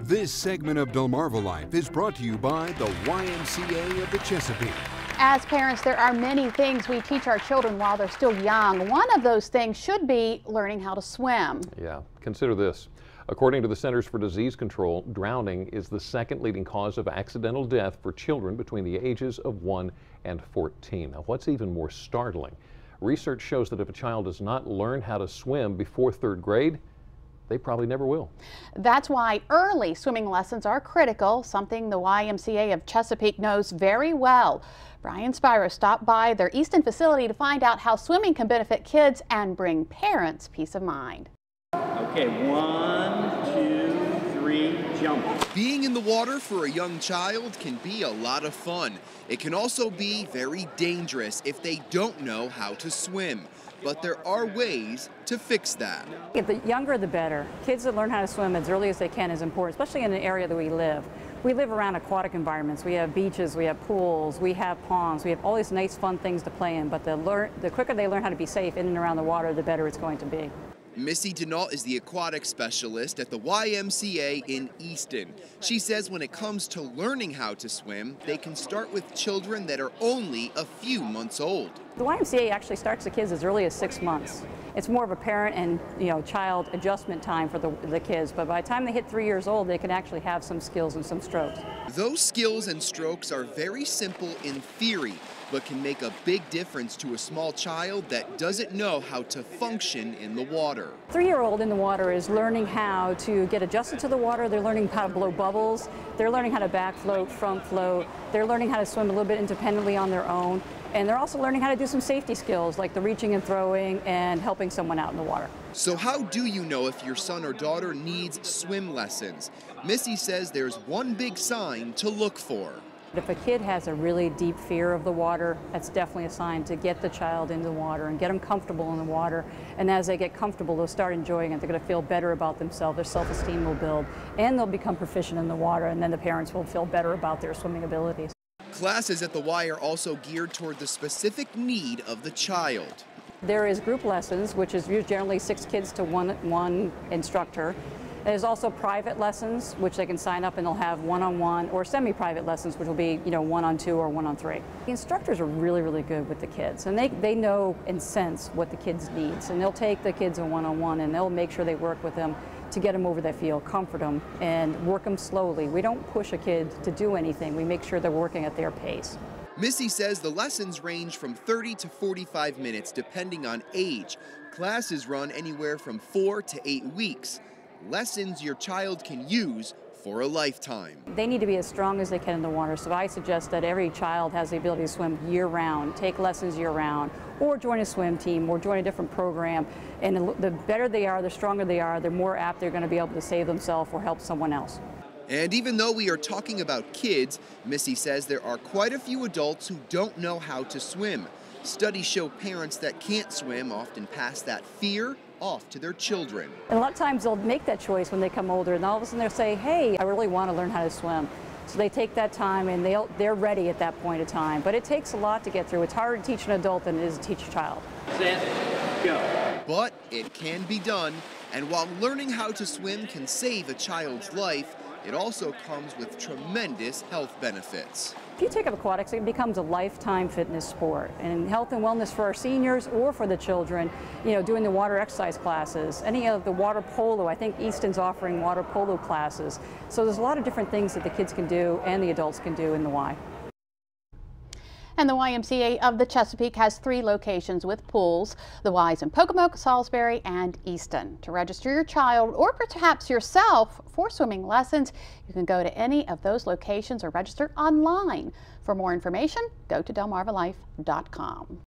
This segment of Delmarva Life is brought to you by the YMCA of the Chesapeake. As parents, there are many things we teach our children while they're still young. One of those things should be learning how to swim. Yeah, consider this. According to the Centers for Disease Control, drowning is the second leading cause of accidental death for children between the ages of 1 and 14. Now, what's even more startling, research shows that if a child does not learn how to swim before 3rd grade, they probably never will. That's why early swimming lessons are critical, something the YMCA of Chesapeake knows very well. Brian Spiro stopped by their Easton facility to find out how swimming can benefit kids and bring parents peace of mind. Okay, 1, 2, 3, jump. Being in the water for a young child can be a lot of fun. It can also be very dangerous if they don't know how to swim. But there are ways to fix that. The younger the better. Kids that learn how to swim as early as they can is important, especially in the area that we live. We live around aquatic environments. We have beaches, we have pools, we have ponds, we have all these nice fun things to play in, but the quicker they learn how to be safe in and around the water, the better it's going to be. Missy Denault is the aquatic specialist at the YMCA in Easton. She says when it comes to learning how to swim, they can start with children that are only a few months old. The YMCA actually starts the kids as early as 6 months. It's more of a parent and child adjustment time for the kids, but by the time they hit 3 years old, they can actually have some skills and some strokes. Those skills and strokes are very simple in theory, but can make a big difference to a small child that doesn't know how to function in the water. 3-year-old in the water is learning how to get adjusted to the water. They're learning how to blow bubbles. They're learning how to back float, front float. They're learning how to swim a little bit independently on their own. And they're also learning how to do some safety skills like the reaching and throwing and helping someone out in the water. So how do you know if your son or daughter needs swim lessons? Missy says there's one big sign to look for. If a kid has a really deep fear of the water, that's definitely a sign to get the child into the water and get them comfortable in the water. And as they get comfortable, they'll start enjoying it. They're going to feel better about themselves. Their self-esteem will build, and they'll become proficient in the water, and then the parents will feel better about their swimming abilities. Classes at the Y are also geared toward the specific need of the child. There is group lessons, which is generally 6 kids to one instructor. There's also private lessons, which they can sign up and they'll have one-on-one, or semi-private lessons, which will be 1-on-2 or 1-on-3. The instructors are really, really good with the kids, and they know and sense what the kids needs, and they'll take the kids in one-on-one and they'll make sure they work with them to get them over that field, comfort them, and work them slowly. We don't push a kid to do anything. We make sure they're working at their pace. Missy says the lessons range from 30 to 45 minutes depending on age. Classes run anywhere from 4 to 8 weeks. Lessons your child can use for a lifetime. They need to be as strong as they can in the water, so I suggest that every child has the ability to swim year-round, take lessons year-round, or join a swim team, or join a different program. And the better they are, the stronger they are, the more apt they're going to be able to save themselves or help someone else. And even though we are talking about kids, Missy says there are quite a few adults who don't know how to swim. Studies show parents that can't swim often pass that fear off to their children. And a lot of times they'll make that choice when they come older, and all of a sudden they'll say, hey, I really want to learn how to swim. So they take that time and they're ready at that point of time. But it takes a lot to get through. It's harder to teach an adult than it is to teach a child. Set, go. But it can be done, and while learning how to swim can save a child's life, it also comes with tremendous health benefits. If you take up aquatics, it becomes a lifetime fitness sport. And health and wellness for our seniors or for the children, doing the water exercise classes, any of the water polo. I think Easton's offering water polo classes. So there's a lot of different things that the kids can do and the adults can do in the Y. And the YMCA of the Chesapeake has 3 locations with pools. The Y's in Pocomoke, Salisbury, and Easton. To register your child or perhaps yourself for swimming lessons, you can go to any of those locations or register online. For more information, go to delmarvalife.com.